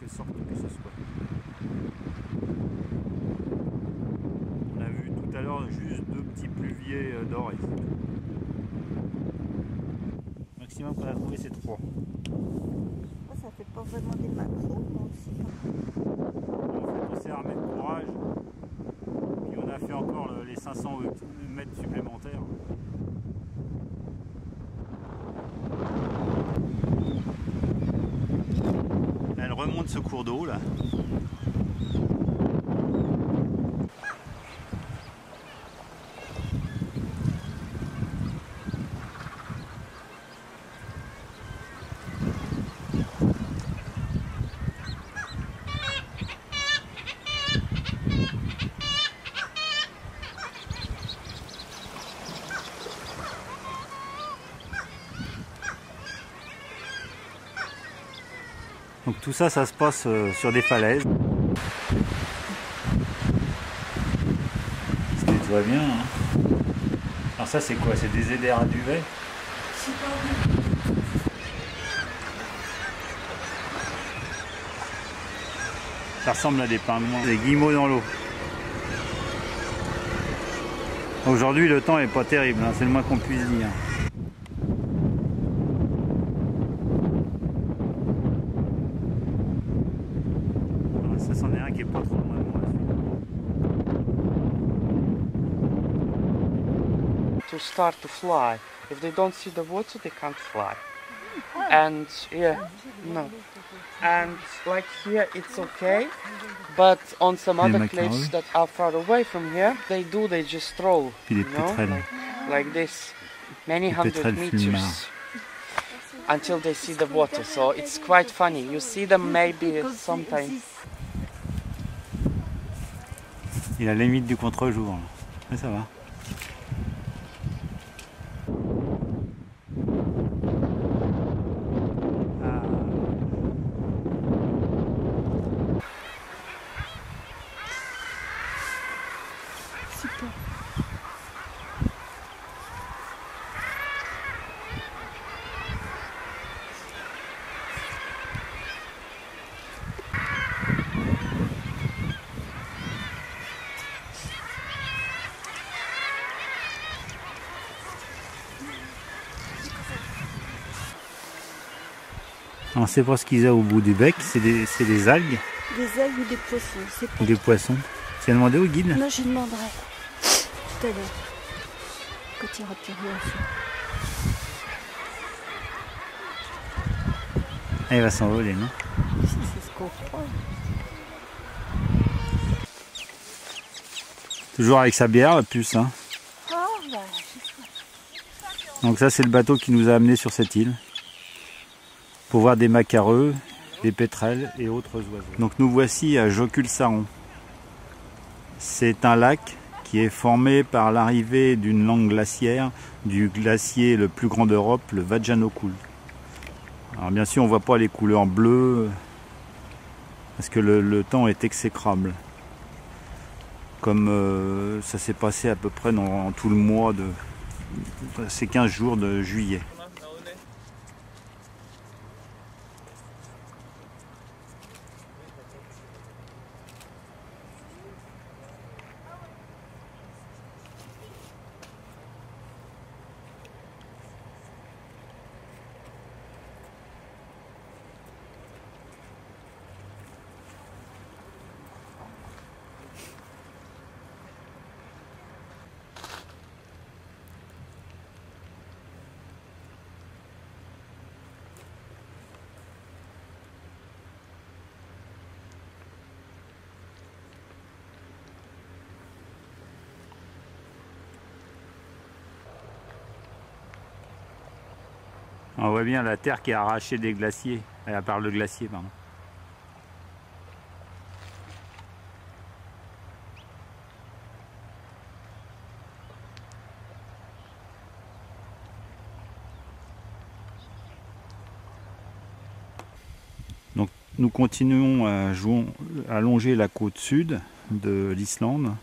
quelque sorte que ce soit. On a vu tout à l'heure juste deux petits pluviers dorés. Le maximum qu'on a trouvé c'est 3. Ça fait pas vraiment des macros, moi aussi. On s'est armé de courage. Puis on a fait encore les 500 mètres supplémentaires. Elle remonte ce cours d'eau là. Donc tout ça, ça se passe sur des falaises. Ce qui est très bien. Hein. Alors ça c'est quoi? C'est des éders à duvet? Ça ressemble à des pingouins, des guillemots dans l'eau. Aujourd'hui le temps est pas terrible, hein, c'est le moins qu'on puisse dire. Ça c'en est un qui est pas trop loin de moi. To start to fly. If they don't see the water, they can't fly. And yeah, no. And like here, it's okay. But on some other cliffs that are far away from here, they just roll. Puis les pétrels. Like this, many hundred meters. Until they see the water. So it's quite funny. You see them maybe sometimes. Il a la limite du contre-jour. Mais ça va. Super. On ne sait pas ce qu'ils ont au bout du bec, c'est des algues. Des algues ou des poissons, Ou des poissons. Tu as demandé au guide? Non, je demanderai tout à l'heure, quand il retirera l'enfant. Ah, il va s'envoler, non? C'est ce qu'on croit. Toujours avec sa bière, la puce. Hein. Oh, bah, donc ça, c'est le bateau qui nous a amenés sur cette île. Pour voir des macareux, des pétrels et autres oiseaux. Donc nous voici à Jokul-Saron. C'est un lac qui est formé par l'arrivée d'une langue glaciaire du glacier le plus grand d'Europe, le Vajanokul. Alors bien sûr on ne voit pas les couleurs bleues parce que le temps est exécrable. Comme ça s'est passé à peu près dans tout le mois de ces 15 jours de juillet. On voit bien la terre qui a arraché des glaciers, à part le glacier, pardon. Donc nous continuons à longer la côte sud de l'Islande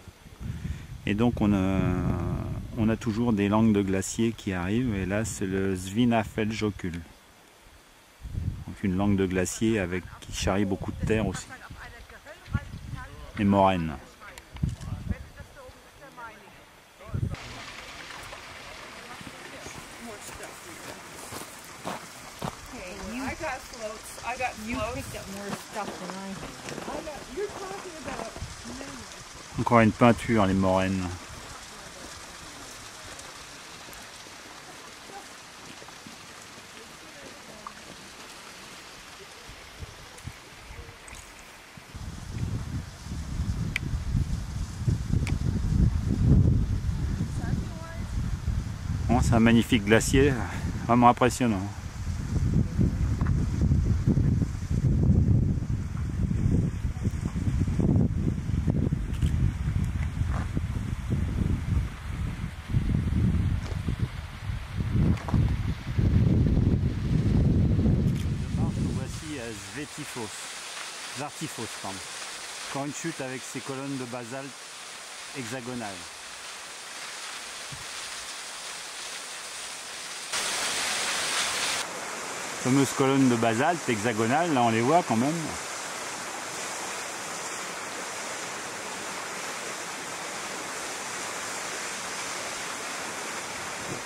et donc on a toujours des langues de glaciers qui arrivent et là c'est le Svinafellsjökull. Donc avec une langue de glacier qui charrie beaucoup de terre aussi. Les moraines. Encore une peinture, les moraines. Bon, c'est un magnifique glacier, vraiment impressionnant. Zartifos, pardon. Encore une chute avec ses colonnes de basalte hexagonales. Les fameuses colonnes de basalte hexagonales, là on les voit quand même.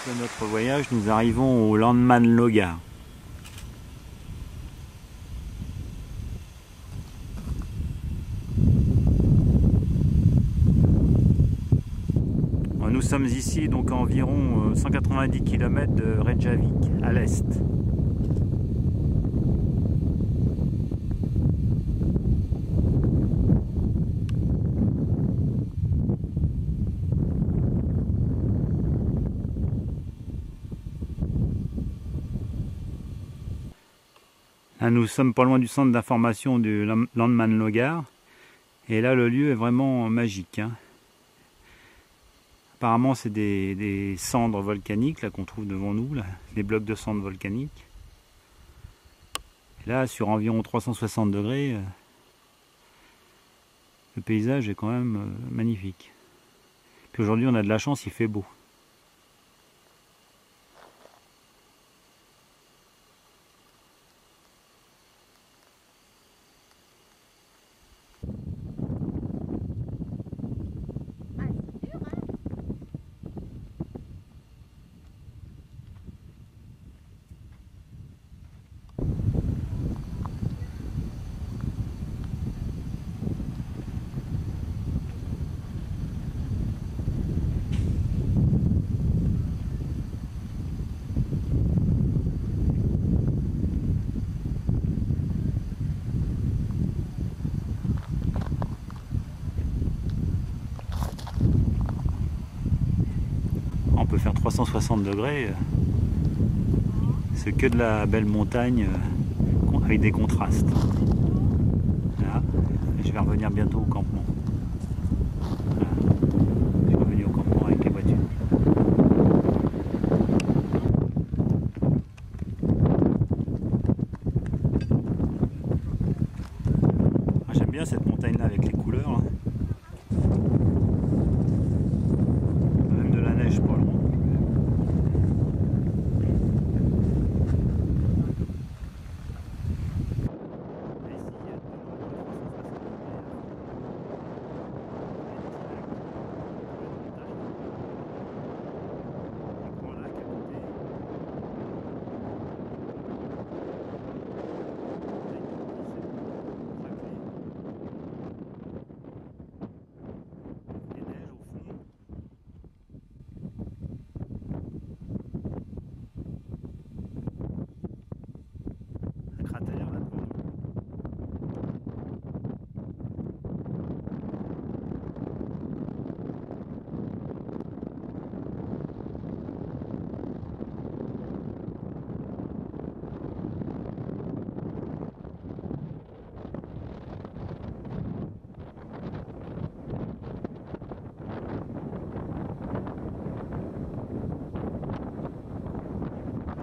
De notre voyage, nous arrivons au Landmannlaugar. Nous sommes ici donc à environ 190 km de Reykjavik, à l'est. Là, nous sommes pas loin du centre d'information du Landmannlaugar. Et là, le lieu est vraiment magique, hein. Apparemment, c'est des cendres volcaniques là qu'on trouve devant nous, là, des blocs de cendres volcaniques. Et là, sur environ 360 degrés, le paysage est quand même magnifique. Puis aujourd'hui, on a de la chance, il fait beau. On peut faire 360 degrés, c'est que de la belle montagne avec des contrastes. Là, je vais revenir bientôt au campement. Voilà. Je vais revenir au campement avec les voitures. J'aime bien cette montagne là avec les couleurs. Là. Même de la neige pas loin.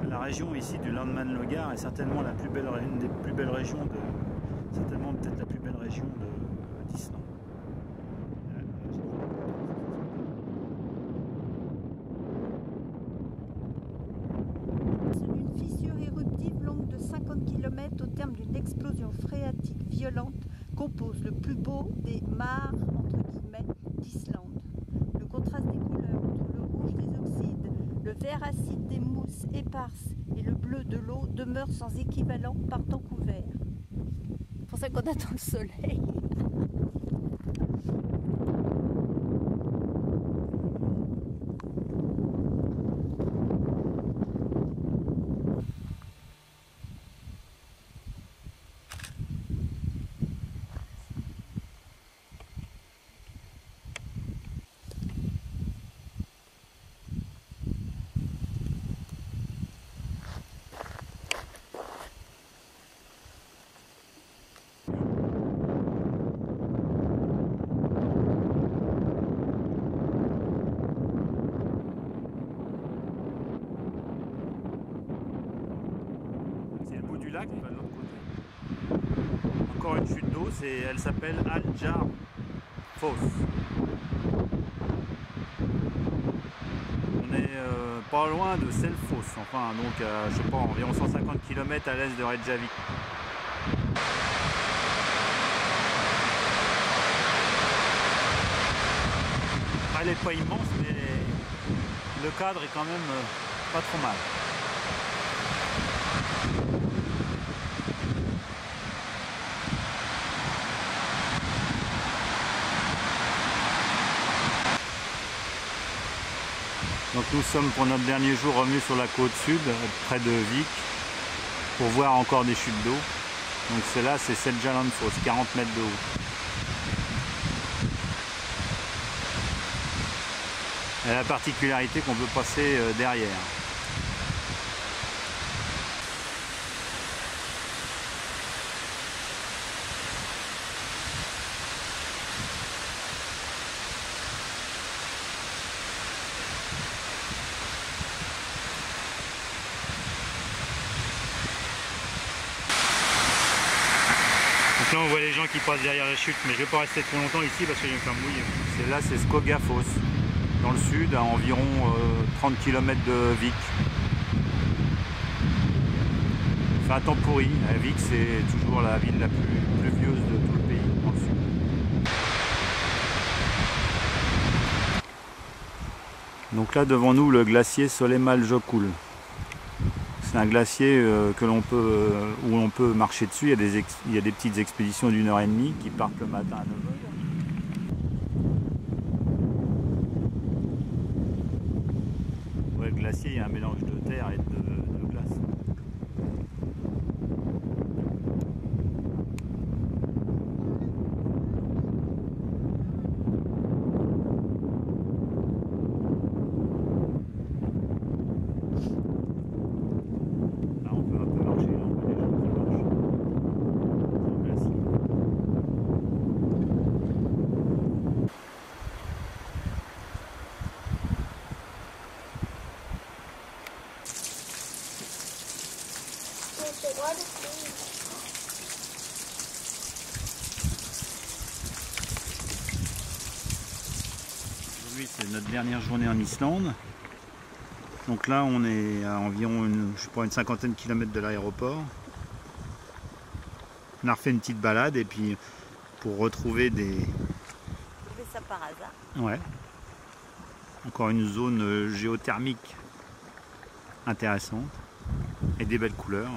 La région ici du Landmannlaugar est certainement une des plus belles régions certainement peut-être la plus belle région d'Islande. C'est une fissure éruptive longue de 50 km violente compose le plus beau des mares entre guillemets d'Islande. Le contraste des couleurs entre le rouge des oxydes, le vert acide des mousses éparses et le bleu de l'eau demeure sans équivalent par temps couvert. C'est pour ça qu'on attend le soleil. Lac, de l'autre côté. Encore une chute d'eau, elle s'appelle Al-Jar Foss. On est pas loin de Selfoss, enfin donc je sais pas, environ 150 km à l'est de Reykjavik. Elle n'est pas immense, mais le cadre est quand même pas trop mal. Donc nous sommes pour notre dernier jour revenus sur la côte sud, près de Vik, pour voir encore des chutes d'eau. Donc celle-là, c'est Seljalandsfoss, 40 mètres de haut. Elle a la particularité qu'on peut passer derrière. Donc là on voit les gens qui passent derrière la chute, mais je ne vais pas rester trop longtemps ici parce que je vais me faire mouiller. Là c'est Skogafoss, dans le sud, à environ 30 km de Vik. Il fait un temps pourri, Vik c'est toujours la ville la plus pluvieuse de tout le pays, dans le sud. Donc là devant nous le glacier Soleimáljökull. C'est un glacier où on peut marcher dessus. Il y a des petites expéditions d'1h30 qui partent le matin à 9h. Ouais, le glacier, il y a un mélange de terre et de glace. Aujourd'hui c'est notre dernière journée en Islande. Donc là on est à environ une cinquantaine de kilomètres de l'aéroport. On a refait une petite balade et puis pour retrouver Ça par hasard. Ouais. Encore une zone géothermique intéressante et des belles couleurs.